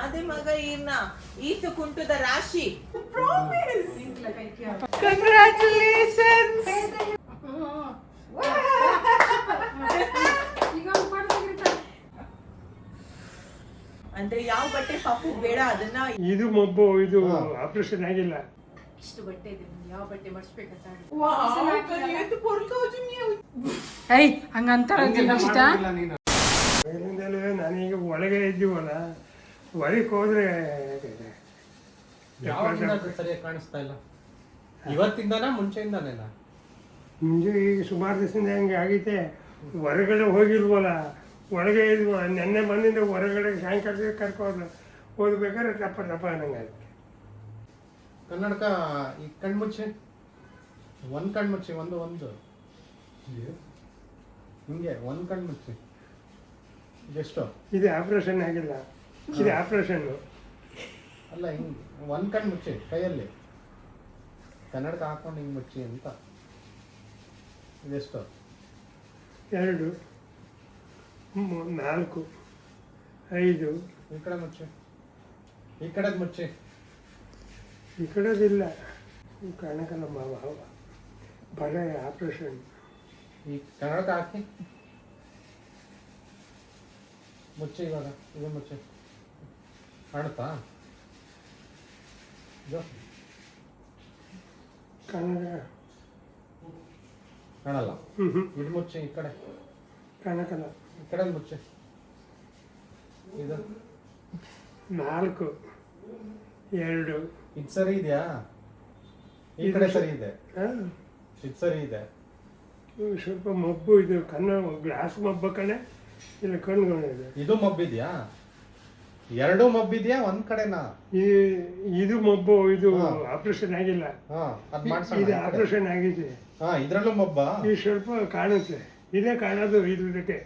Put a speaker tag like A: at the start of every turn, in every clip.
A: ಆದೆ ಮಗ ಇರ್ನ ಈತು ಕುಂಟುದ ರಾಶಿ ಪ್ರಾಮಿಸ್ ಕಂಗ್ರಾಚುಲೇಷನ್ಸ್ ಅಂದ್ರೆ ಯಾವ ಬಟ್ಟೆ ಪಾಪು ಬೇಡ ಅದನ್ನ
B: ಇದು ಮೊಬ್ಬು ಇದು ಆಪರೇಷನ್ ಆಗಿಲ್ಲ
C: ಇಷ್ಟು ಬಟ್ಟೆ ಇದೆ ಯಾವ ಬಟ್ಟೆ ಮಾಡಿಸ್ಬೇಕಂತ ಹಂಗಂತ
B: ನಾನೀಗ ಒಳಗೆ ಇದ್ದೀವಲ್ಲ ಹೊರಗೆ ಹೋದ್ರೆ
D: ಸರಿಯಾಗಿ ಕಾಣಿಸ್ತಾ ಇಲ್ಲ. ಇವತ್ತಿಂದನಾ ಮುಂಚೆಯಿಂದನೇನಾ?
B: ಮುಂಜೆ ಈಗ ಸುಮಾರು ದಿವಸದಿಂದ ಹಂಗೆ ಆಗೈತೆ. ಹೊರಗಡೆ ಹೋಗಿಲ್ವಲ್ಲ, ಒಳಗೆ ಇದ್ವ. ನೆನ್ನೆ ಬಂದಿಂದ ಹೊರಗಡೆ ಸಾಯಂಕಾಲ ಕರ್ಕೊಂಡು ಓದ್ಬೇಕಾದ್ರೆ ಟಪ್ಪ ಟಪ್ಪ ಅನ್ನಂಗಾಯ್ತು.
D: ಕನ್ನಡಕ ಈ ಕಣ್ಮುಚ್ಚಿ ಒಂದು ಕಣ್ಮುಚ್ಚಿ ಒಂದು ಹಿಂಗೆ ಒಂದು ಕಣ್ಮುಚ್ಚಿ. ಇದೆಷ್ಟು?
B: ಇದು ಆಪ್ರೇಷನ್ ಆಗಿಲ್ಲ, ಇದು ಆಪ್ರೇಷನ್ನು
D: ಅಲ್ಲ. ಹಿಂಗೆ ಒಂದು ಕಣ್ಣು ಮುಚ್ಚಿ ಕೈಯಲ್ಲಿ ಕನ್ನಡಕ ಹಾಕೊಂಡು ಹಿಂಗೆ ಮುಚ್ಚಿ ಅಂತ. ಇದೆಷ್ಟು?
B: 2 4 5.
D: ಈ ಕಡೆ ಮುಚ್ಚಿ, ಈ ಕಡೆದು ಮುಚ್ಚಿ.
B: ಈ ಕಡೆದಿಲ್ಲ, ಕಾಣಕಲ್ಲ ಬರ ಆಪ್ರೇಷನ್.
D: ಈ ಕನ್ನಡಕ ಹಾಕಿ ಮುಚ್ಚಿ. ಇವಾಗ ಇದು ಮುಚ್ಚಿ. ಕಾಣುತ್ತಾ? ಇದು
B: ಕನ್ನಡ
D: ಕಾಣಲ್ಲ. ಇದು ಮುಚ್ಚಿ. ಈ ಕಡೆ
B: ಕಾಣಕಲ್ಲ.
D: ಈ ಕಡೆ ಮುಚ್ಚಿ. ಇದು
B: 4 2.
D: ಇದು ಸರಿ ಇದೆಯಾ? ಈ ಕಡೆ ಸರಿ ಇದೆ. ಇದು ಸರಿ ಇದೆ.
B: ಸ್ವಲ್ಪ ಮಬ್ಬು ಇದು, ಗ್ಲಾಸ್ ಮಬ್ಬ ಕಣೆ, ಇಲ್ಲ ಕಣ್ಕೊಂಡಿದೆ.
D: ಇದು ಮಬ್ಬಿದ್ಯಾ? 2 ಮಬ್ಬಿದ್ಯಾ ಒಂದ್ ಕಡೆನಾ?
B: ಇದು ಮಬ್ಬು, ಇದು ಆಪರೇಷನ್ ಆಗಿಲ್ಲ. ಇದು ಆಪರೇಷನ್ ಆಗಿದೆ.
D: ಇದ್ರಲ್ಲೂ ಮಬ್ಬ.
B: ಇದು ಸ್ವಲ್ಪ ಕಾಣುತ್ತೆ, ಇದೇ ಕಾಣೋದು ಇದಕ್ಕೆ.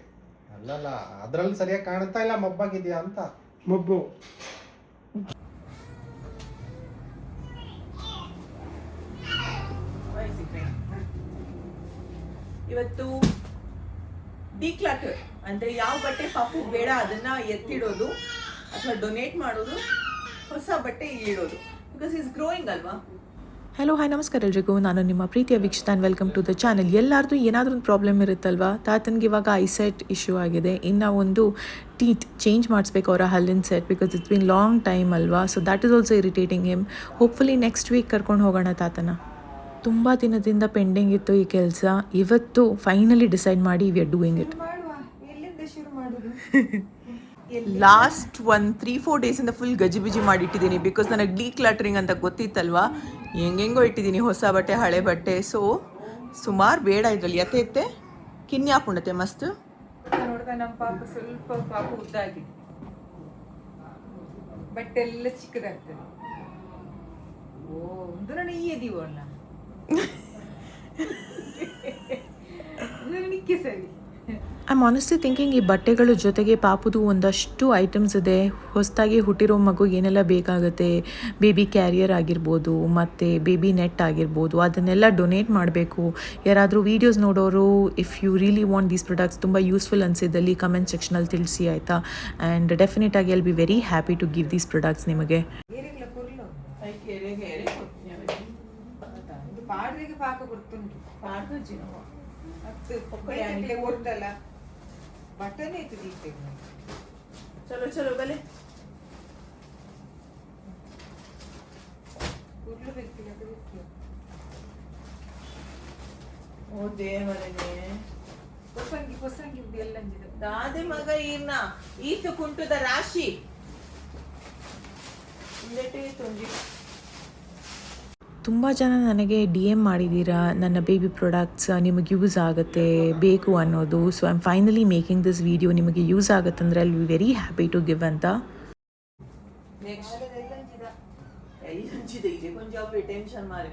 D: ಅಲ್ಲಲ್ಲ, ಅದ್ರಲ್ಲಿ ಸರಿಯಾಗಿ ಕಾಣುತ್ತಾ ಇಲ್ಲ ಮಬ್ಬಾಗಿದ್ಯಾ ಅಂತ.
B: ಮಬ್ಬು
A: ಇವತ್ತು ಡಿಕ್ಲಟರ್ ಅಂದ್ರೆ ಯಾವ ಬಟ್ಟೆ ಪಾಪು ಬೇಡ ಅದನ್ನ ಎತ್ತಿಡೋದು ಅಥವಾ ಡೊನೇಟ್ ಮಾಡೋದು, ಹೊಸ ಬಟ್ಟೆ ಇಡೋದು. ಬಿಕಾಸ್ ಈಸ್ ಗ್ರೋಯಿಂಗ್ ಅಲ್ವಾ.
E: ಹಲೋ ಹಾಯ್ ನಮಸ್ಕಾರ ಎಲ್ರಿಗೂ, ನಾನು ನಿಮ್ಮ ಪ್ರೀತಿಯ Vikshita and welcome to the channel. ಎಲ್ಲರದು ಏನಾದರೂ ಒಂದು ಪ್ರಾಬ್ಲಮ್ ಇರುತ್ತಲ್ವಾ. ತಾತನಿಗೆ ಇವಾಗ ಐಸೆಟ್ ಇಶ್ಯೂ ಆಗಿದೆ. ಇನ್ನು ಒಂದು ಟೀತ್ ಚೇಂಜ್ ಮಾಡಿಸ್ಬೇಕು ಅವರ ಹಲ್ಲಿನ set, because it's been long time ಅಲ್ವಾ. So that is also irritating him. Hopefully next week ಕರ್ಕೊಂಡು ಹೋಗೋಣ ತಾತನ. ತುಂಬ ದಿನದಿಂದ ಪೆಂಡಿಂಗ್ ಇತ್ತು ಈ ಕೆಲಸ. ಇವತ್ತು ಫೈನಲಿ ಡಿಸೈಡ್ ಮಾಡಿ we are doing it.
A: Last 3-4 ಡೇಸಿಂದ ಫುಲ್ ಗಜಿಬಿಜಿ ಮಾಡಿಟ್ಟಿದ್ದೀನಿ. ಬಿಕಾಸ್ ನನಗೆ ಡಿಕ್ಲಟರಿಂಗ್ ಅಂತ ಗೊತ್ತಿತ್ತಲ್ವಾ. ಹೆಂಗೆಂಗೋ ಇಟ್ಟಿದ್ದೀನಿ ಹೊಸ ಬಟ್ಟೆ ಹಳೆ ಬಟ್ಟೆ. ಸೊ ಸುಮಾರು ಬೇಡ ಇದ್ರಲ್ಲಿ. ಎತ್ತೆ ಕಿನ್ನಿ ಹಾಕೊಂಡತೆ ಮಸ್ತ್
C: ನೋಡ್ತಾ ನಮ್ಮ ಪಾಪ ಸ್ವಲ್ಪ ಉದ್ದ ಆಗಿದೆ, ಬಟ್ಟೆ ಎಲ್ಲ ಚಿಕ್ಕದಾಗ್ತದೆ. ಓ ಒಂದು ಈ ಇದೀವಲ್ಲ ನಿಕ್ಕೆ ಸರಿ.
E: ಐ ಆಮ್ ಆನೆಸ್ಟ್ಲಿ ಥಿಂಕಿಂಗ್ ಈ ಬಟ್ಟೆಗಳ ಜೊತೆಗೆ ಪಾಪುದು ಒಂದಷ್ಟು ಐಟಮ್ಸ್ ಇದೆ. ಹೊಸದಾಗಿ ಹುಟ್ಟಿರೋ ಮಗು ಏನೆಲ್ಲ ಬೇಕಾಗುತ್ತೆ, ಬೇಬಿ ಕ್ಯಾರಿಯರ್ ಆಗಿರ್ಬೋದು, ಮತ್ತು ಬೇಬಿ ನೆಟ್ ಆಗಿರ್ಬೋದು, ಅದನ್ನೆಲ್ಲ ಡೊನೇಟ್ ಮಾಡಬೇಕು. ಯಾರಾದರೂ ವೀಡಿಯೋಸ್ ನೋಡೋರು if you really want these products ತುಂಬ ಯೂಸ್ಫುಲ್ ಅನಿಸಿದ್ದಲ್ಲಿ ಕಮೆಂಟ್ ಸೆಕ್ಷನಲ್ಲಿ ತಿಳಿಸಿ ಆಯಿತಾ. ಆ್ಯಂಡ್ ಡೆಫಿನೆಟಾಗಿ I'll be very happy to give these products ನಿಮಗೆ.
C: ಪಾಡ್ರಿಗೆ ಪಾಕ ಗೊತ್ತುಂಟು. ಓಡ್ತಲ್ಲ ಬಟನ್ ಐತೆ ದೀಪೆ.
A: ಚಲೋ ಚಲೋ ಬಲೆ
C: ಕೂಡ್ಲು ಬೇಕಿಲ್ಲ ಬೇಕಿಲ್ಲ.
A: ಓ ದೇವರೇ,
C: ಹೊಸಂಗಿ ಎಲ್ಲಂಜಿದೆ.
A: ದಾದೆ ಮಗ ಇರ್ನ ಈತು ಕುಂಟುದ ರಾಶಿ ತುಂಜಿ.
E: ತುಂಬ ಜನ ನನಗೆ ಡಿ ಎಮ್ ಮಾಡಿದ್ದೀರಾ, ನನ್ನ ಬೇಬಿ ಪ್ರಾಡಕ್ಟ್ಸ್ ನಿಮಗೆ ಯೂಸ್ ಆಗುತ್ತೆ ಬೇಕು ಅನ್ನೋದು. So I am finally making this video. ನಿಮಗೆ ಯೂಸ್ ಆಗುತ್ತಂದ್ರೆ I will be very happy to give ಅಂತ.
A: ಟೆನ್ಷನ್ ಮಾರೆ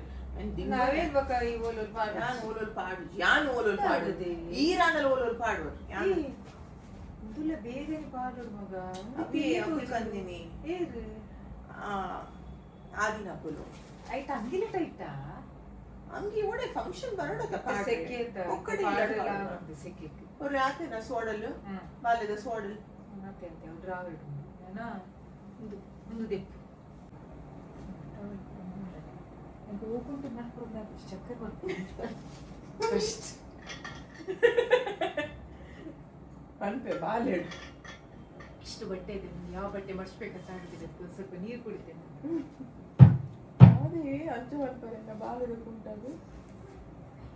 C: ಬೇಗನೆ ಪಾಡೋದು ಮಗ.
A: ಆದಿನ ಪುಲು
C: ಐಟ ಅಂಗಿನ ಟೈಟ
A: ಅಂಗಿ ಓಡೆ ಫಂಕ್ಷನ್ ಬರೋಡಕ
C: ಸೆಕೆ
A: ಒಕ್ಕಡೆ
C: ಸೆಕೆ
A: ರಾತ್ರಿನ ಸೋಡಲ್ ಬಾಲ್ಯದ ಸೋಡಲ್
C: ಮತ್ತೆ ಅಂತ ಡ್ರಾವ್ ಇಡು ಏನಾ ಒಂದು ದೆಪ್ಪು ಹೋಗ್ಕೊಂಡು ಮಾಡ್ಕೊಡ್ದ ಚಕ್ಕರೆ ಬರ್ತೀನಿ ಫಸ್ಟ್
A: ಪನ್ಪೆ ಬಾಲೆಡು
C: ಇಷ್ಟು ಬಟ್ಟೆ ಇದೆ ಯಾವ ಬಟ್ಟೆ ಮಡಿಸ್ಬೇಕಂತ ಆಗಿದೆ ಸ್ವಲ್ಪ ನೀರು ಕುಡಿತೇನೆ
A: ಅದೇ ಅಂಚು ಬರ್ತಾರೆಲ್ಲ ಬಾಲೆಡಕ್ಕೆ ಉಂಟದು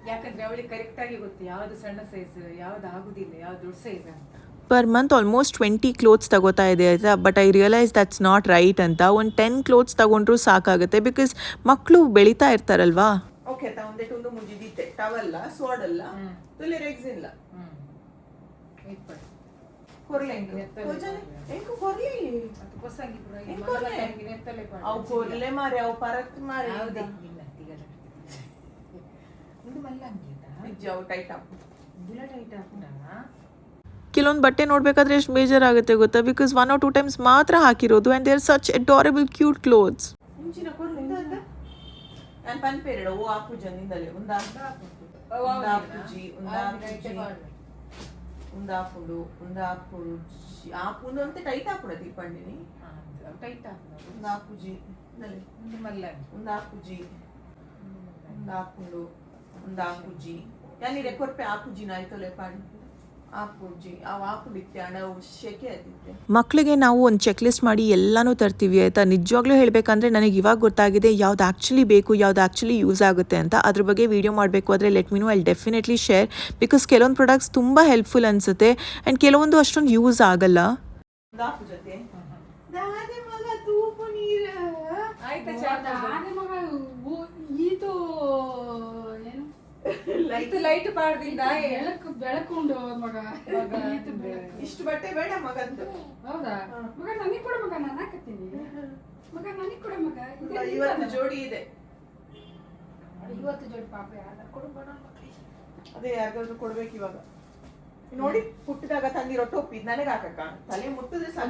C: ಯಾಕಂದ್ರೆ ಅವಳಿಗೆ ಕರೆಕ್ಟ್ ಆಗಿ ಗೊತ್ತು ಯಾವ್ದು ಸಣ್ಣ ಸೈಜ್ ಯಾವ್ದು ಆಗುದಿಲ್ಲ ಯಾವ್ದು ದೊಡ್ಡ ಸೈಜ್ ಅಂತ
E: ಪರ್ ಮಂತ್ ಆಲ್ಮೋಸ್ಟ್ 20 ಕ್ಲೋತ್ಸ್ ತಗೋತಾ ಇದೆ ಆಯಿತಾ. But I realise that's not right ಅಂತ. ಒಂದು 10 ಕ್ಲೋತ್ಸ್ ತಗೊಂಡ್ರೂ ಸಾಕಾಗುತ್ತೆ, ಬಿಕಾಸ್ ಮಕ್ಕಳು ಬೆಳೀತಾ ಇರ್ತಾರಲ್ವಾ.
A: ಓಕೆ ಒಂದೇ ಒಂದು ಮುಂಜಿದಿತ್ತೆ ಟವಲ್ಲ ಸೋಡಲ್ಲ ತುಲೆ ರೆಗ್ಸಿಲ್ಲ ಕೊರ್ಲೆ ಎಂಕು ಕೊರ್ಲಿ ಅವು ಕೊರ್ಲೆ ಮಾರಿ ಅವು ಪರಕ್ ಮಾರಿ ಅವು ಟೈಟ್ ಹಾಕು
E: ಕೆಲವೊಂದು ಬಟ್ಟೆ ನೋಡಬೇಕಾದ್ರೆ ಎಷ್ಟು ಬೇಜಾರಾಗುತ್ತೆ ಗೊತ್ತಾ, ಬಿಕಾಸ್ 1 or 2 ಟೈಮ್ಸ್ ಮಾತ್ರ ಹಾಕಿರೋದು and they are such adorable cute clothes.
A: ಮುಂಚಿನ ಕೊರ್ಲೆ ನಾನು ಪನ್ಪೇರಡ ಓ ಆಪುಜನಿಂದಲೇ ಒಂದಾಪುಜಿ ಒಂದಾಪುಡು ಆಪುಂಡು ಅಂತ ಟೈಟ್ ಹಾಕುಡ ತಿಪ್ಪಂಡಿನಿ
C: ಟೈಟ್
A: ಒಂದಾಪುಜಿ ಒಂದಾಪುಜಿ ಒಂದಾಪುಂಡು ಒಂದಾಪುಜಿ ಯಾನಿರೆ ಕೊರ್ಪೆ ಆಪುಜಿನ ಆಯ್ತಲೆ ಪಾಡಿ ಆಪುಜಿ ಅವು ಆಪುಡಿತ್ತೆ ಹಣ ಶೆಕೆ ಆದಿತ್ತೆ.
E: ಮಕ್ಕಳಿಗೆ ನಾವು ಒಂದು ಚೆಕ್ ಲಿಸ್ಟ್ ಮಾಡಿ ಎಲ್ಲನೂ ತರ್ತೀವಿ ಆಯಿತಾ. ನಿಜವಾಗ್ಲೂ ಹೇಳಬೇಕಂದ್ರೆ ನನಗೆ ಇವಾಗ ಗೊತ್ತಾಗಿದೆ ಯಾವ್ದು ಆ್ಯಕ್ಚುಲಿ ಬೇಕು, ಯಾವ್ದು ಆ್ಯಕ್ಚುಲಿ ಯೂಸ್ ಆಗುತ್ತೆ ಅಂತ. ಅದ್ರ ಬಗ್ಗೆ ವೀಡಿಯೋ ಮಾಡಬೇಕು ಆದರೆ let me no, I definitely share. Because ಕೆಲವೊಂದು ಪ್ರಾಡಕ್ಟ್ಸ್ ತುಂಬ ಹೆಲ್ಪ್ಫುಲ್ ಅನಿಸುತ್ತೆ ಆ್ಯಂಡ್ ಕೆಲವೊಂದು ಅಷ್ಟೊಂದು ಯೂಸ್ ಆಗಲ್ಲ.
C: ಲೈಟ್ ಪಾಡ್ದಿಂದ
F: ಬೆಳಕುಂಡು ಮಗ
A: ಇಷ್ಟು ಬಟ್ಟೆ ಬೇಡ ಮಗಂದು.
F: ಹೌದಾ ಮಗ ನನಗೆ ಕೊಡ ಮಗ, ನಾನು ಹಾಕತ್ತೀನಿ ಮಗ, ನನಗೆ ಕೊಡ ಮಗ.
A: 50 ಜೋಡಿ ಇದೆ.
F: 50 ಜೋಡಿ ಪಾಪ ಯಾರು ಕೊಡಬೇಡ ಮಕ್ಕಳಿಗೆ.
A: ಅದೇ ಯಾರಿಗಾದ್ರೂ ಕೊಡ್ಬೇಕು ಇವಾಗ. ನೋಡಿ ಹುಟ್ಟಿದಾಗ ತಂದಿರೋ ಟೋಪಿ ನನಗೆ ಹಾಕಕ್ಕ ತಲೆ ಮುಟ್ಟಿದ್ರೆ ಸಾಕು.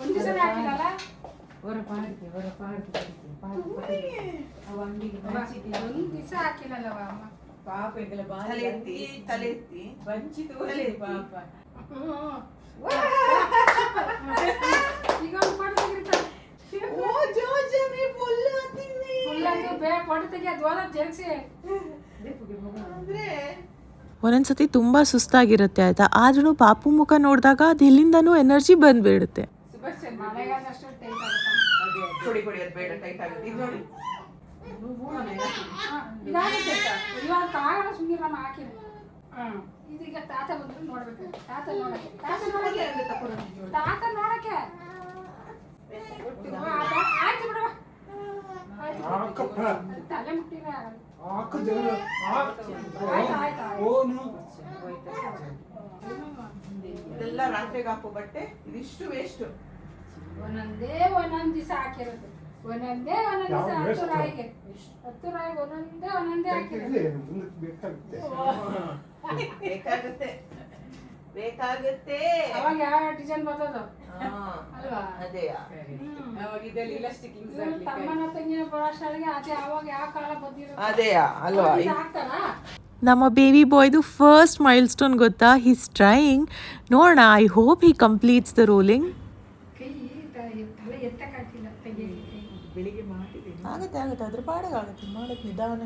F: ಒಂದು ದಿವಸ ಹಾಕಿರಲ್ಲ ಒಂದು ದಿವಸ ಹಾಕಿಲ್ಲವ ಅಮ್ಮ
C: ಪಾಪ ಈಗಲ
A: ತಲೆ ಎತ್ತಿ
C: ಬಂಚಿತು ಪಾಪ
F: ಈಗ ಒಂದು ಫೋಟೋ ತೆಗಿರ್ತಾರೆ ಫೋಟೋ ತೆಗಿ, ಅದು ಹೋದ ಜರ್ಸಿ
E: ಒಂದೊಂದ್ಸತಿ ತುಂಬ ಸುಸ್ತಾಗಿರುತ್ತೆ ಆಯಿತಾ. ಆದ್ರೂ ಪಾಪು ಮುಖ ನೋಡಿದಾಗ ಅದು ಎಲ್ಲಿಂದನೂ ಎನರ್ಜಿ ಬಂದುಬಿಡುತ್ತೆ.
F: ಮಳೆಗಾಲದಷ್ಟು ಟೈಟ್ ಆಗುತ್ತೆ.
A: ಕೊಡಿ ಅದು ಬೇಡ, ಟೈಟ್ ಆಗುತ್ತೆ. ಇದು ನೋಡಿ
F: ಇದಾಗುತ್ತೆ ಇವಾಗ ಕಾಗಲ್ಲ ಸುಮ್ಮನೆ ನಾನು ಹಾಕಿಲ್ಲ. ಇದೀಗ ತಾತ ಬಂದ್ರು ನೋಡ್ಬೇಕು, ತಾತ ನೋಡಕ್ಕೆ ಆಯ್ತು ಬಿಡವ, ತಲೆ ಮುಟ್ಟಿದ್ರೆ
A: ಇದೆಲ್ಲ ರಾತ್ರಿಗೆ ಹಾಕೋ ಬಟ್ಟೆ, ಇದಿಷ್ಟು ವೇಸ್ಟ್.
F: ಒಂದೊಂದು ದಿವಸ ಹಾಕಿರೋದು, ಒಂದೊಂದು ದಿವಸ 10 ರೂಪಾಯಿಗೆ 10 ರೂಪಾಯಿಗೆ ಒಂದೊಂದೇ ಹಾಕಿರೋದು.
A: ಬೇಕಾಗುತ್ತೆ
F: ಅವಾಗ ಯಾವ ಡಿಸೈನ್ ಬರ್ತದ ಅಲ್ವಾ?
A: ಅದೇ
C: ಅವಾಗ ಇದೆಲ್ಲ ಇಲಾಸ್ಟಿಕ್ ಯೂಸ್ ಆಗ್ಲಿಕ್ಕೆ
F: ತಮ್ಮನ ತಂಗಿನ ಬರೋಷ್ಟೊಳಗೆ ಅದೇ ಅವಾಗ ಯಾವ ಕಾಲ ಬಂದಿರೋ
A: ಅದೇ ಅಲ್ವಾ.
F: ಹಾಕ್ತಾರ.
E: ನಮ್ಮ ಬೇಬಿ ಬಾಯ್ದು ಫಸ್ಟ್ ಮೈಲ್ ಸ್ಟೋನ್ ಗೊತ್ತಾ, ಹೀಸ್ ಟ್ರೈಯಿಂಗ್. ನೋಡೋಣ, I hope he completes the rolling.
F: ಕೈ ತಲೆ ಎತ್ತಕ್ಕಾಗ್ತಿಲ್ಲ, ತೆಗಿಯಲಿಕ್ಕೆ
A: ಬೆಳಿಗ್ಗೆ ಮಾಡಿದ್ದೀನಿ. ಆಗುತ್ತೆ ಅದ್ರ ಪಾಡಿಗೆ ಆಗುತ್ತೆ, ಮಾಡೋದು ನಿಧಾನ.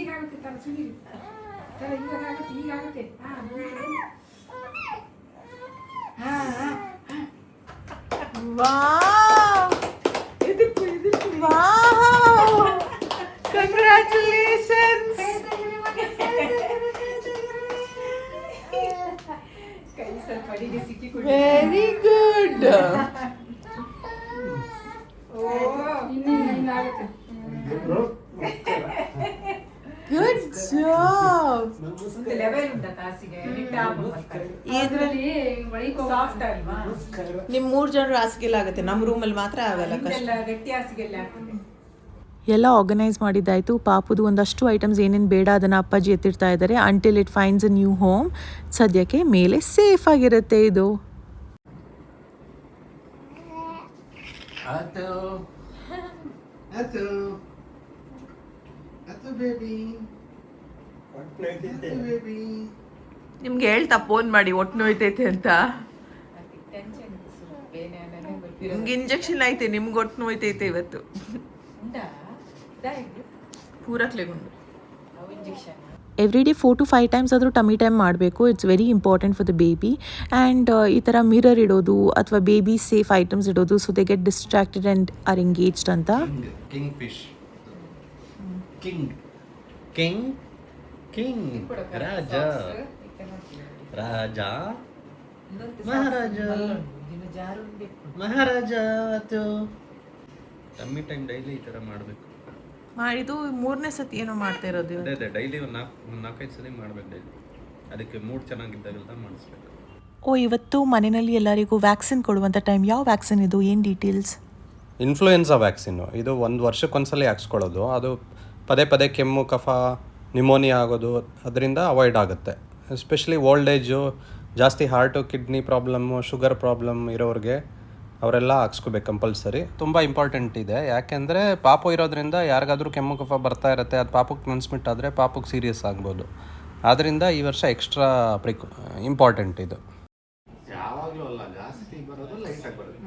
F: ಈಗಾಗುತ್ತೆ ತರ ಸುನೀರಿ ತರ ಇವಾಗುತ್ತೆ, ಈಗಾಗುತ್ತೆ.
A: Wow, congratulations.
C: ಕೈ ಸ್ವಲ್ಪ ಅಡಿಗೆ ಸಿಕ್ಕಿಕೊಂಡು
A: ವೆರಿ ಗುಡ್.
F: ಇನ್ನಾಗುತ್ತೆ.
A: Good job.
C: ಒಂದು ಲೆವೆಲ್ ಉಂಟಾ ತಾಸಿಗೆ
F: ಇದ್ರಲ್ಲಿ ಒಳಗೆ
C: ಸಾಫ್ಟ್ ಅಲ್ವಾ?
A: ನಿಮ್ 3 ಜನರು ಹಾಸಿಗೆಲ್ಲ ಆಗುತ್ತೆ, ನಮ್ಮ ರೂಮಲ್ಲಿ ಮಾತ್ರ ಆಗಲ್ಲ.
C: ಇದೆಲ್ಲ ಗಟ್ಟಿ ಹಾಸಿಗೆಲ್ಲ ಆಗ್ತದೆ.
E: ಎಲ್ಲ ಆರ್ಗನೈಸ್ ಮಾಡಿದ್ದಾಯಿತು. ಪಾಪುದು ಒಂದಷ್ಟು ಐಟಮ್ಸ್ ಏನೇನು ಬೇಡ ಅದನ್ನು ಅಪ್ಪಾಜಿ ಎತ್ತಿಡ್ತಾ ಇದ್ದಾರೆ. Until it finds a new home. ಸದ್ಯಕ್ಕೆ ಮೇಲೆ ಸೇಫ್ ಆಗಿರುತ್ತೆ ಇದು.
D: ಬೇಬಿ
B: ಹೊಟ್ಟೆ ನೋಯ್ತೈತೆ.
D: ಬೇಬಿ.
A: ನಿಮ್ಗೆ ಹೇಳ್ತಾ ಫೋನ್ ಮಾಡಿ ಒಟ್ಟು ನೋಯ್ತೈತೆ ಅಂತ.
C: ಟೆನ್ಷನ್ ಬೇನೆ ಅನ್ನೇ ಬರ್ತಿರೋ
A: ನಿಮ್ಗೆ ಇಂಜೆಕ್ಷನ್ ಐತೆ, ನಿಮ್ಗೆ ಒಟ್ಟು ನೋಯ್ತೈತೆ ಇವತ್ತು.
C: ಉಂಟಾ ಇದಾಗಿ
A: ಪೂರಕ್ಲೆಗುಂಡು
C: ಅವು injection
E: every day 4 to 5 times ಆದರೂ ಟಮಿ ಟೈಮ್ ಮಾಡಬೇಕು. It's very important for the baby. And ಈ ಥರ ಮಿರರ್ ಇಡೋದು ಅಥವಾ ಬೇಬಿ ಸೇಫ್ ಐಟಮ್ಸ್ ಇಡೋದು, so they get distracted and are engaged ಅಂತ.
D: King fish. King king king ರಾಜ ರಾಜ ಮಹಾರಾಜ ಮಹಾರಾಜ. ಟಮ್ಮಿ ಟೈಮ್ ಡೈಲಿ ಈ ಥರ ಮಾಡಬೇಕು.
A: ಮಾಡಿದ್ದು 3ನೇ ಸತಿ ಏನೋ ಮಾಡ್ತಾ ಇರೋದು ಇವಾಗ.
D: ಅದೇ ಡೈಲಿ ಒಂದು 4-5 ಸಲ ಮಾಡ್ಬೇಕು ಡೈಲಿ. ಅದಕ್ಕೆ ಮೂಡ್ ಚೆನ್ನಾಗಿದ್ದಾಗೆಲ್ಲ ಮಾಡಿಸ್ಬೇಕು.
E: ಇವತ್ತು ಮನೆಯಲ್ಲಿ ಎಲ್ಲರಿಗೂ ವ್ಯಾಕ್ಸಿನ್ ಕೊಡುವಂಥ ಟೈಮ್. ಯಾವ ವ್ಯಾಕ್ಸಿನ್ ಇದು, ಏನು ಡೀಟೇಲ್ಸ್?
G: Influenza vaccine. ಇದು 1 ವರ್ಷಕ್ಕೊಂದ್ಸಲ ಹಾಕ್ಸ್ಕೊಳ್ಳೋದು. ಅದು ಪದೇ ಪದೇ ಕೆಮ್ಮು, ಕಫ, ನಿಮೋನಿಯಾ ಆಗೋದು ಅದರಿಂದ ಅವಾಯ್ಡ್ ಆಗುತ್ತೆ. ಎಸ್ಪೆಷಲಿ ಓಲ್ಡ್ ಏಜು, ಜಾಸ್ತಿ heart, kidney problem, sugar problem ಇರೋರಿಗೆ ಅವರೆಲ್ಲ ಹಾಕ್ಸ್ಕೋಬೇಕು ಕಂಪಲ್ಸರಿ. ತುಂಬ ಇಂಪಾರ್ಟೆಂಟ್ ಇದೆ. ಯಾಕೆಂದರೆ ಪಾಪು ಇರೋದ್ರಿಂದ ಯಾರಿಗಾದ್ರೂ ಕೆಮ್ಮು ಕಫ ಬರ್ತಾ ಇರುತ್ತೆ, ಅದು ಪಾಪಕ್ಕೆ ಟ್ರಾನ್ಸ್ಮಿಟ್ ಆದರೆ ಪಾಪಕ್ಕೆ ಸೀರಿಯಸ್ ಆಗ್ಬೋದು. ಆದ್ದರಿಂದ ಈ ವರ್ಷ ಎಕ್ಸ್ಟ್ರಾ ಇಂಪಾರ್ಟೆಂಟ್ ಇದು.
D: ಯಾವಾಗಲೂ ಅಲ್ಲ, ಜಾಸ್ತಿ ಬರೋದು ಲೈಟಾಗಿ ಬರೋದು.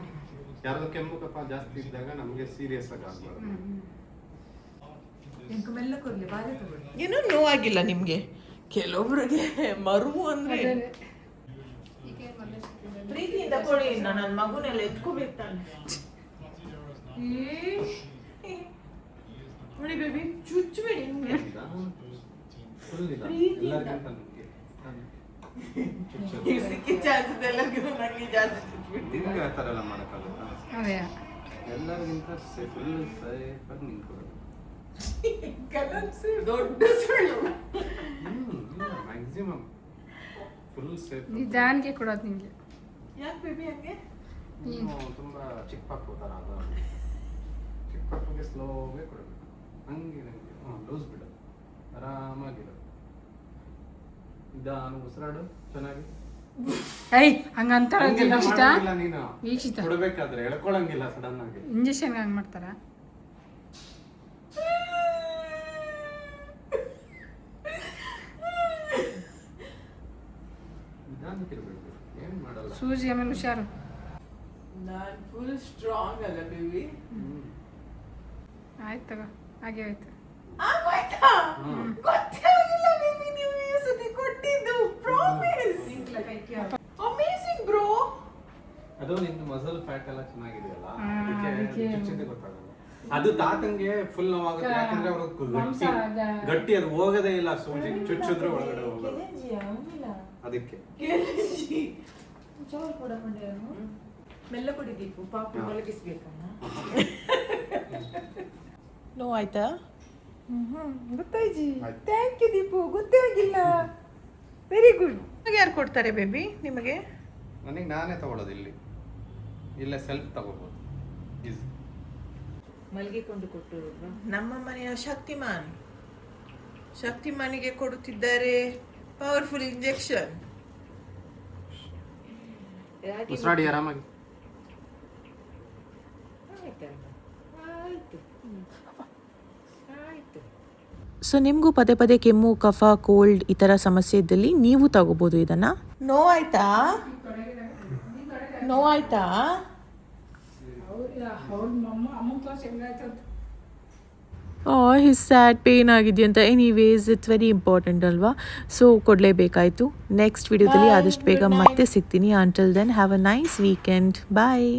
D: ಯಾರಾದ್ರೂ ಕೆಮ್ಮು ಕಫ ಜಾಸ್ತಿ ಇದ್ದಾಗ ನಮಗೆ ಸೀರಿಯಸ್ ಆಗಿ ಆಗ್ಬಾರ್ದು.
C: ಎಂಕು ಮೆಲ್ಲ ಕೊಡ್ಲಿ ಬಾರಿ ತಗೊಳ್ಳಿ
A: ಏನೋ ನೋವಾಗಿಲ್ಲ ನಿಮಗೆ. ಕೆಲವೊಬ್ರಿಗೆ ಮರುವು ಅಂದರೆ ಪ್ರೀತಿಯಿಂದ ಕೊಡಿ. ನನ್ನ ಮಗುನೆಲ್ಲ ಎತ್ಕೋಬೇಕು ತಾನೆ. ನೋಡಿ ಬೇಬಿ, ಚುಚ್ಚಬೇಡಿ ನಿಮಗೆ. ಸಿಕ್ಕಿ ಚಾನ್ಸಸ್ ಎಲ್ಲರಿಗೂ ನನಗೆ ಜಾಸ್ತಿ ಚುಚ್ಚಿಬಿಡ್ತೀನಿ.
D: ಆ ಥರ ಎಲ್ಲ ಮಾಡೋಕ್ಕಾಗುತ್ತಾ?
F: ಅದೇ
D: ಎಲ್ಲರಿಗಿಂತ ಫುಲ್ ಸೇಫಾಗಿ ನಿಂತ್ಕೊಳ್ಳೋದು.
A: ದೊಡ್ಡ ಸುಳ್ಳು.
D: Maximum full safe.
F: ನಿಧಾನಕ್ಕೆ ಕೊಡೋದು ನಿಮಗೆ.
A: ಯಾಕೆ ಬೇಬಿ ಹಂಗೆ?
D: ತುಂಬ ಚಿಕ್ಕ ಪಾಪು ಥರ ಅದು. ಚಿಕ್ಕ ಪಾಪುಗೆ ಸ್ಲೋಗೆ ಕೊಡಬೇಕು. ಹಂಗೆ ಲೂಸ್ ಬಿಡು, ಆರಾಮಾಗಿಡು. ನಿಧಾನ ಉಸಿರಾಡು ಚೆನ್ನಾಗಿ.
F: ಏಯ್ ಹಂಗಂತಾರ
D: ಹಂಗೆಲ್ಲ
F: ವೀಕ್ಷಿತ
D: ಮಾಡೋದಿಲ್ಲ ನೀನು.
F: ವೀಕ್ಷಿತ
D: ಕೊಡಬೇಕಾದ್ರೆ ಎಳ್ಕೊಳಂಗಿಲ್ಲ ಸಡನ್ ಆಗಿ.
F: ಇಂಜೆಕ್ಷನ್ಗೆ ಹಂಗೆ ಮಾಡ್ತಾರ.
D: ನಿಧಾನಕ್ಕಿರ್ಬೇಕು, ಏನು ಮಾಡಲ್ಲ.
F: ಸೂಜಿ ಆಮೇಲೆ ಹುಷಾರು.
A: ನಾನು ಫುಲ್ ಸ್ಟ್ರಾಂಗ್ ಅಲ್ಲ ಬೇಬಿ.
F: ಆಯ್ತು ತಗೋ, ಹಾಗೆ ಆಯ್ತು.
A: ಆಗೋಯ್ತಾ? ಗೊತ್ತೇ ಆಗಿಲ್ಲ ಬೇಬಿ, ನೀವು ಈ ಸತಿ ಕೊಟ್ಟಿದ್ದು. ಪ್ರಾಮಿಸ್. Amazing bro.
D: ಅದು ನಿನ್ನ ಮಸಲ್ ಫ್ಯಾಟ್ ಎಲ್ಲ ಚೆನ್ನಾಗಿದೆಯಲ್ಲ,
F: ಅದಕ್ಕೆ
D: ಅದಕ್ಕೆ ಚುಚ್ಚಿದ್ದೆ ಗೊತ್ತಾಗಲ್ಲ. ಅದು ತಾತಂಗೆ ಫುಲ್ ನೋವಾಗುತ್ತೆ. ಯಾಕಂದ್ರೆ ಅವರು ಗಟ್ಟಿ ಅದು ಹೋಗೋದೇ ಇಲ್ಲ. ಸೂಜಿ ಚುಚ್ಚಿದ್ರೆ ಒಳಗಡೆ ಹೋಗೋದು. ಅದಕ್ಕೆ
C: ಮೆಲ್ಲ ಕೊಡಿ ದೀಪು, ಪಾಪು ಮಲಗಿಸ್ಬೇಕಮ್ಮ.
A: ನೋವಾಯ್ತಾ? ಗೊತ್ತಾಯ್ತು. ಥ್ಯಾಂಕ್ ಯು ದೀಪು, ಗೊತ್ತೇ ಆಗಿಲ್ಲ. Very good. ಯಾರು ಕೊಡ್ತಾರೆ ಬೇಬಿ ನಿಮಗೆ?
D: ನನಗೆ ನಾನೇ ತಗೊಳ್ಳೋದು. ಇಲ್ಲೇ ಸೆಲ್ಫ್ ತಗೋಬೋದು. ಈಸಿ.
C: ಮಲಗಿಕೊಂಡು ಕೊಟ್ಟು
A: ನಮ್ಮ ಮನೆಯ ಶಕ್ತಿಮಾನಿಗೆ ಕೊಡುತ್ತಿದ್ದಾರೆ ಪವರ್ಫುಲ್ ಇಂಜೆಕ್ಷನ್.
D: ಉಸಿರಾಡಿ ಆರಾಮಾಗಿ.
E: ಸೊ ನಿಮಗೂ ಪದೇ ಪದೇ ಕೆಮ್ಮು, ಕಫ, ಕೋಲ್ಡ್ ಈ ಥರ ಸಮಸ್ಯೆ ಇದ್ದಲ್ಲಿ ನೀವು ತಗೋಬೋದು ಇದನ್ನು.
A: ನೋವಾಯ್ತಾ?
E: ಹಿಸ್ ಸ್ಯಾಡ್ ಪೇನ್ ಆಗಿದೆಯಂತ. ಎನಿವೇಸ್ ಇಟ್ಸ್ ವೆರಿ ಇಂಪಾರ್ಟೆಂಟ್ ಅಲ್ವಾ, ಸೊ ಕೊಡಲೇಬೇಕಾಯಿತು. ನೆಕ್ಸ್ಟ್ ವಿಡಿಯೋದಲ್ಲಿ ಆದಷ್ಟು ಬೇಗ ಮತ್ತೆ ಸಿಗ್ತೀನಿ. Until then have a nice weekend. Bye.